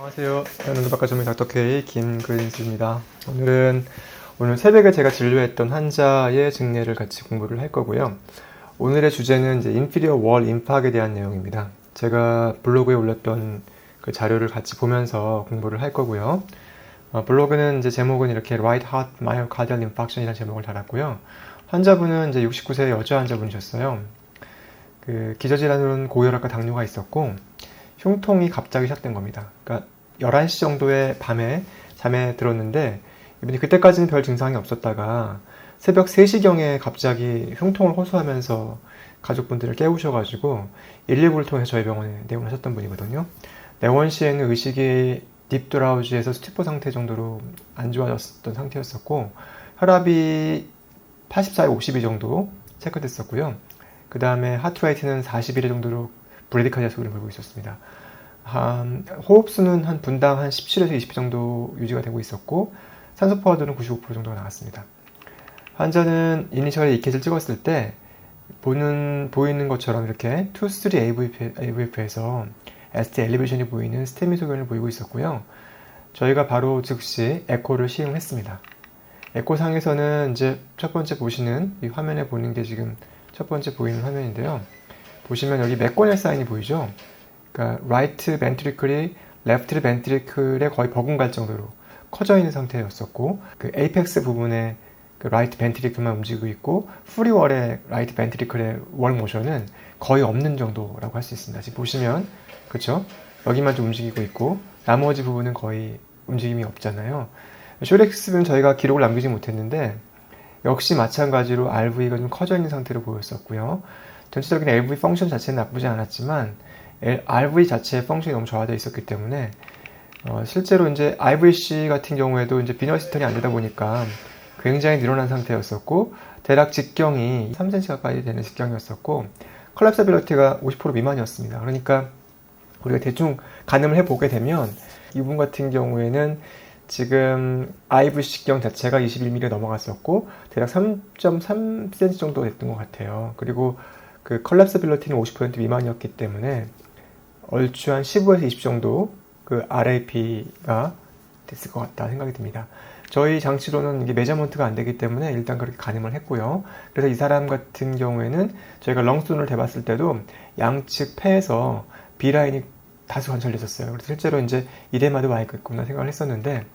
안녕하세요. 눈박과 전문 닥터케이 김그린스입니다. 오늘 새벽에 제가 진료했던 환자의 증례를 같이 공부를 할 거고요. 오늘의 주제는 이제 inferior wall impact에 대한 내용입니다. 제가 블로그에 올렸던 그 자료를 같이 보면서 공부를 할 거고요. 블로그는 이제 제목은 이렇게 Right Heart Myocardial Infarction이라는 제목을 달았고요. 환자분은 이제 69세 여자 환자분이셨어요. 그 기저질환으로는 고혈압과 당뇨가 있었고 흉통이 갑자기 시작된 겁니다. 그러니까 11시 정도의 밤에 잠에 들었는데 이분이 그때까지는 별 증상이 없었다가 새벽 3시경에 갑자기 흉통을 호소하면서 가족분들을 깨우셔가지고 119를 통해서 저희 병원에 내원을 하셨던 분이거든요. 내원 시에는 의식이 딥드라우지에서 스티퍼 상태 정도로 안 좋아졌던 상태였었고 혈압이 84에 52 정도 체크됐었고요. 그 다음에 하트레이트는 41회 정도로 브레디카디아 소리를 보이고 있었습니다. 호흡수는 한 분당 한 17에서 20회 정도 유지가 되고 있었고 산소 포화도는 95% 정도가 나왔습니다. 환자는 이니셜에 이켓을 찍었을 때 보이는 것처럼 이렇게 2-3 AVF에서 ST 엘리베이션이 보이는 스테미 소견을 보이고 있었고요. 저희가 바로 즉시 에코를 시행했습니다. 에코상에서는 이제 첫 번째 보시는 이 화면에 보는 게 지금 첫 번째 보이는 화면인데요. 보시면 여기 맥고넬 사인이 보이죠? 그러니까 right ventricle이 left ventricle에 거의 버금갈 정도로 커져 있는 상태였었고 그 에이펙스 부분에 그 right ventricle만 움직이고 있고 프리월의 right ventricle의 월 모션은 거의 없는 정도라고 할 수 있습니다. 지금 보시면 그렇죠? 여기만 좀 움직이고 있고 나머지 부분은 거의 움직임이 없잖아요. 쇼렉스는 저희가 기록을 남기지 못했는데 역시 마찬가지로 RV가 좀 커져 있는 상태로 보였었고요. 전체적인 LV 펑션 자체는 나쁘지 않았지만 RV 자체의 펑션이 너무 저하되어 있었기 때문에 실제로 이제 IVC 같은 경우에도 이제 비너시턴이 안 되다 보니까 굉장히 늘어난 상태였었고 대략 직경이 3cm 가까이 되는 직경이었었고 컬랩서빌리티가 50% 미만이었습니다. 그러니까 우리가 대충 가늠을 해보게 되면 이분 같은 경우에는 지금 IVC 직경 자체가 21mm 넘어갔었고 대략 3.3cm 정도 됐던 것 같아요. 그리고 그 컬랩서빌리티는 50% 미만이었기 때문에 얼추 한 15에서 20 정도 그 RAP가 됐을 것 같다 생각이 듭니다. 저희 장치로는 이게 메저먼트가 안 되기 때문에 일단 그렇게 가늠을 했고요. 그래서 이 사람 같은 경우에는 저희가 렁스돈을 대봤을 때도 양측 폐에서 B라인이 다수 관찰됐었어요. 그래서 실제로 이제 이데마도 와 있겠구나 생각을 했었는데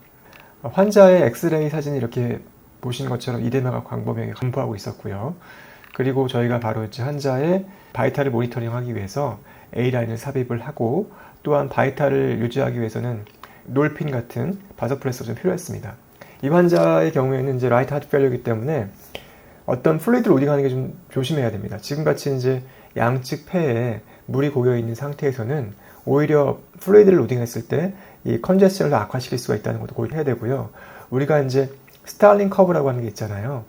환자의 엑스레이 사진이 이렇게 보신 것처럼 이데마가 광범위하게 분포하고 있었고요. 그리고 저희가 바로 이제 환자의 바이탈을 모니터링하기 위해서 A라인을 삽입을 하고 또한 바이탈을 유지하기 위해서는 놀핀 같은 바소프레스가 좀 필요했습니다. 이 환자의 경우에는 이제 라이트 하트 페일러이기 때문에 어떤 플루이드 로딩하는 게 좀 조심해야 됩니다. 지금같이 이제 양측 폐에 물이 고여 있는 상태에서는 오히려 플루이드를 로딩했을 때 이 컨제스션을 악화시킬 수가 있다는 것도 고려해야 되고요. 우리가 이제 스탈링 커브라고 하는 게 있잖아요.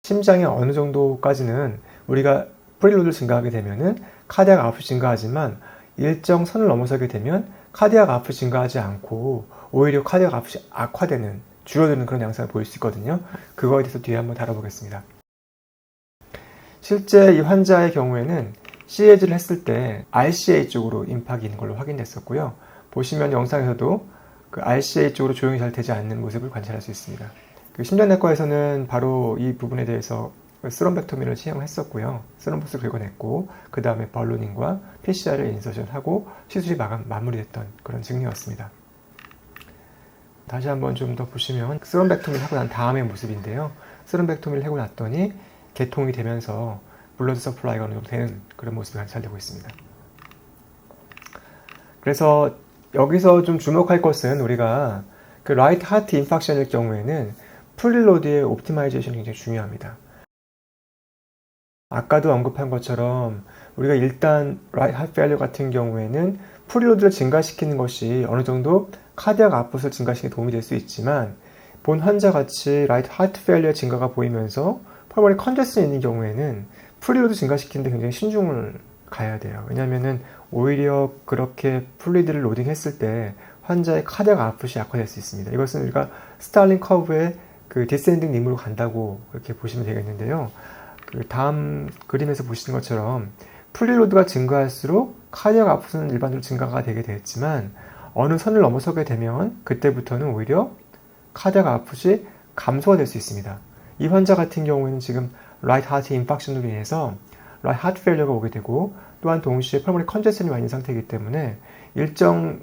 심장이 어느 정도까지는 우리가 프리로드를 증가하게 되면은 카디악 아웃풋이 증가하지만 일정 선을 넘어서게 되면 카디악 아웃풋이 증가하지 않고 오히려 카디악 아웃풋이 악화되는 줄어드는 그런 양상을 보일 수 있거든요. 그거에 대해서 뒤에 한번 다뤄보겠습니다. 실제 이 환자의 경우에는 CAG를 했을 때 RCA 쪽으로 임팍이 있는 걸로 확인됐었고요. 보시면 영상에서도 그 RCA 쪽으로 조용히 잘 되지 않는 모습을 관찰할 수 있습니다. 그 심장내과에서는 바로 이 부분에 대해서 스럼벡토미를 시행했었고요. 스럼보스를 긁어냈고 그 다음에 발로닝과 PCR을 인서션하고 시술이 마무리됐던 그런 증례였습니다. 다시 한번 좀 더 보시면 스럼벡토미를 하고 난 다음의 모습인데요. 스럼벡토미를 하고 났더니 개통이 되면서 블러드 서플라이가 어느 정도 되는 그런 모습이 관찰되고 있습니다. 그래서 여기서 좀 주목할 것은 우리가 그 라이트 하트 인팍션일 경우에는 프리로드의 옵티마이제이션이 굉장히 중요합니다. 아까도 언급한 것처럼 우리가 일단 라이트 하트 페일러 같은 경우에는 프리로드를 증가시키는 것이 어느 정도 카디악 아웃풋을 증가시키는 데 도움이 될 수 있지만 본 환자같이 라이트 하트 페일러의 증가가 보이면서 펄머리 컨제스션이 있는 경우에는 프리로드 증가시키는 데 굉장히 신중을 가야 돼요. 왜냐하면 오히려 그렇게 플루이드를 로딩했을 때 환자의 카디악 아웃풋이 악화될 수 있습니다. 이것은 우리가 스탈링 커브의 그 디센딩 림으로 간다고 이렇게 보시면 되겠는데요. 그 다음 그림에서 보시는 것처럼 프리로드가 증가할수록 카디악 아웃풋은 일반적으로 증가가 되게 되었지만 어느 선을 넘어서게 되면 그때부터는 오히려 카디악 아웃풋이 감소가 될 수 있습니다. 이 환자 같은 경우에는 지금 right heart infarction으로 인해서 right heart failure가 오게 되고 또한 동시에 pulmonary congestion이 와 있는 상태이기 때문에 일정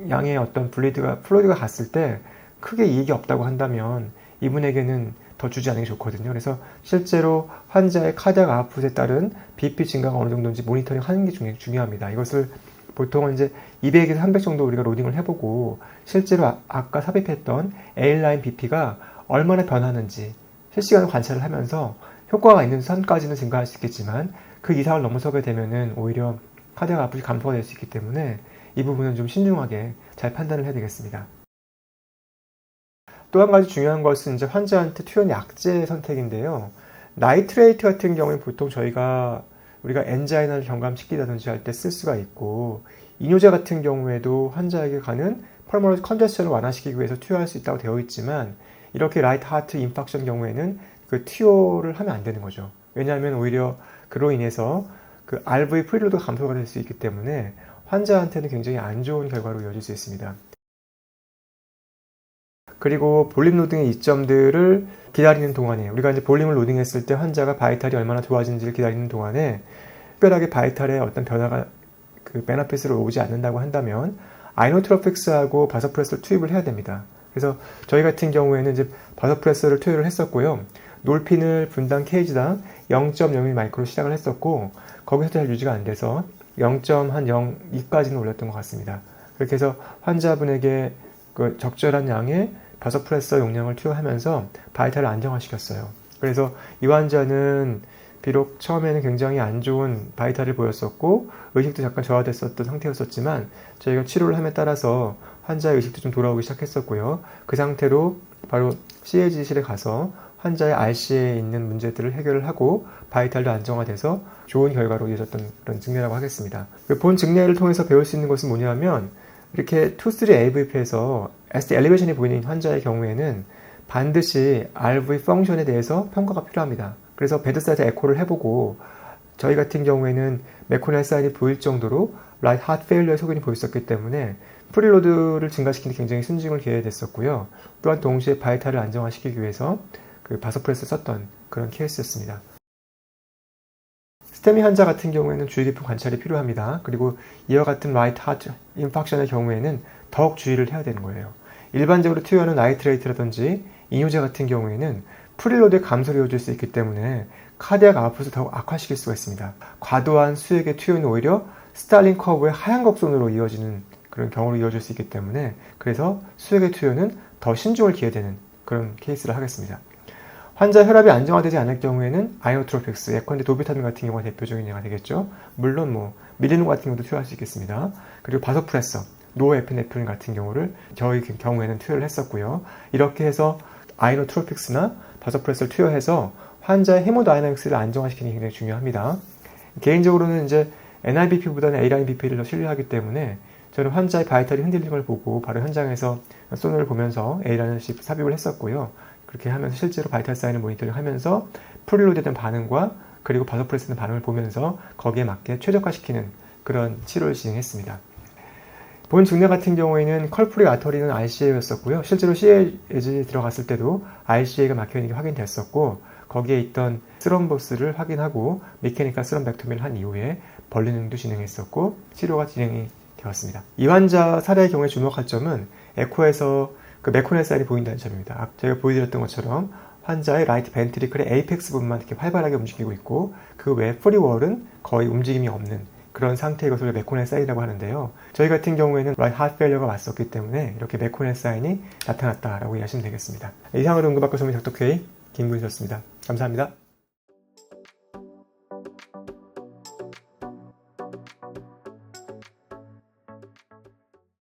양의 어떤 플루이드가 갔을 때 크게 이익이 없다고 한다면 이분에게는 더 주지 않는 게 좋거든요. 그래서 실제로 환자의 카디악 아웃풋에 따른 BP 증가가 어느 정도인지 모니터링 하는 게 중요합니다. 이것을 보통은 이제 200에서 300 정도 우리가 로딩을 해보고 실제로 아까 삽입했던 A라인 BP가 얼마나 변하는지 실시간으로 관찰을 하면서 효과가 있는 선까지는 증가할 수 있겠지만 그 이상을 넘어서게 되면은 오히려 카디악 아웃풋이 감소가 될 수 있기 때문에 이 부분은 좀 신중하게 잘 판단을 해야 되겠습니다. 또 한 가지 중요한 것은 이제 환자한테 투여한 약제 선택인데요. 나이트레이트 같은 경우는 보통 우리가 엔자이나를 경감시키다든지 할 때 쓸 수가 있고 이뇨제 같은 경우에도 환자에게 가는 펄모널 컨제션을 완화시키기 위해서 투여할 수 있다고 되어 있지만 이렇게 라이트 하트 인팍션 경우에는 그 투여를 하면 안 되는 거죠. 왜냐하면 오히려 그로 인해서 그 RV 프리로드가 감소가 될 수 있기 때문에 환자한테는 굉장히 안 좋은 결과로 이어질 수 있습니다. 그리고 볼륨 로딩의 이점들을 기다리는 동안에 우리가 이제 볼륨을 로딩했을 때 환자가 바이탈이 얼마나 좋아지는지를 기다리는 동안에 특별하게 바이탈에 어떤 변화가 그 베너핏으로 오지 않는다고 한다면 아이노트로픽스하고 바소프레스를 투입을 해야 됩니다. 그래서 저희 같은 경우에는 이제 바소프레스를 투입을 했었고요. 놀핀을 분당 kg당 0.01 마이크로 시작을 했었고 거기서 잘 유지가 안 돼서 0.02까지는 올렸던 것 같습니다. 그렇게 해서 환자분에게 그 적절한 양의 바소프레서 용량을 투여하면서 바이탈을 안정화시켰어요. 그래서 이 환자는 비록 처음에는 굉장히 안 좋은 바이탈을 보였었고 의식도 잠깐 저하됐었던 상태였었지만 저희가 치료를 함에 따라서 환자의 의식도 좀 돌아오기 시작했었고요. 그 상태로 바로 CAG실에 가서 환자의 RC에 있는 문제들을 해결을 하고 바이탈도 안정화돼서 좋은 결과로 이어졌던 그런 증례라고 하겠습니다. 본 증례를 통해서 배울 수 있는 것은 뭐냐면 이렇게 2-3 AVP에서 ST 엘리베이션이 보이는 환자의 경우에는 반드시 RV 펑션에 대해서 평가가 필요합니다. 그래서 베드사이드 에코를 해보고 저희 같은 경우에는 메코넬 사인이 보일 정도로 라이트 하트 페일러의 소견이 보였었기 때문에 프리로드를 증가시키는 데 굉장히 순증을 기해야 됐었고요. 또한 동시에 바이탈을 안정화시키기 위해서 그 바소프레스를 썼던 그런 케이스였습니다. 스테미 환자 같은 경우에는 주의 깊은 관찰이 필요합니다. 그리고 이와 같은 라이트 하트 인팍션의 경우에는 더욱 주의를 해야 되는 거예요. 일반적으로 투여하는 나이트레이트라든지 이뇨제 같은 경우에는 프리로드의 감소를 이어질 수 있기 때문에 카디악 아웃풋을 더욱 악화시킬 수가 있습니다. 과도한 수액의 투여는 오히려 스탈린 커브의 하얀 곡선으로 이어지는 그런 경우로 이어질 수 있기 때문에 그래서 수액의 투여는 더 신중을 기해야 되는 그런 케이스를 하겠습니다. 환자 혈압이 안정화되지 않을 경우에는 아이노트로픽스, 예컨대 도비타민 같은 경우가 대표적인 예가 되겠죠. 물론 밀리눔 같은 경우도 투여할 수 있겠습니다. 그리고 바소프레서, 노에피네프린 같은 경우를 저희 경우에는 투여를 했었고요. 이렇게 해서 아이노트로픽스나 바소프레서를 투여해서 환자의 헤모다이나믹스를 안정화시키는 게 굉장히 중요합니다. 개인적으로는 이제 NIBP보다는 A라인 BP를 더 신뢰하기 때문에 저는 환자의 바이탈이 흔들리는 걸 보고 바로 현장에서 소노를 보면서 A라인을 삽입을 했었고요. 그렇게 하면서 실제로 바이탈 사인을 모니터링 하면서 프리로드에 대한 반응과 그리고 바소프레스에 대한 반응을 보면서 거기에 맞게 최적화시키는 그런 치료를 진행했습니다. 본 증례 같은 경우에는 컬프리 아터리는 RCA였었고요. 실제로 CA에 들어갔을 때도 RCA가 막혀있는 게 확인됐었고 거기에 있던 스럼버스를 확인하고 메케니컬 스럼백토미를 한 이후에 벌리능도 진행했었고 치료가 진행이 되었습니다. 이 환자 사례의 경우에 주목할 점은 에코에서 그 메코넬 사인이 보인다는 점입니다. 제가 보여드렸던 것처럼 환자의 라이트 벤트리클의 에이펙스 부분만 이렇게 활발하게 움직이고 있고 그 외 프리월은 거의 움직임이 없는 그런 상태의 것을 메코넬 사인이라고 하는데요. 저희 같은 경우에는 라이트 하트 페일러가 왔었기 때문에 이렇게 메코넬 사인이 나타났다라고 이해하시면 되겠습니다. 이상으로 응급학과 소문 닥터 K 김군이었습니다. 감사합니다.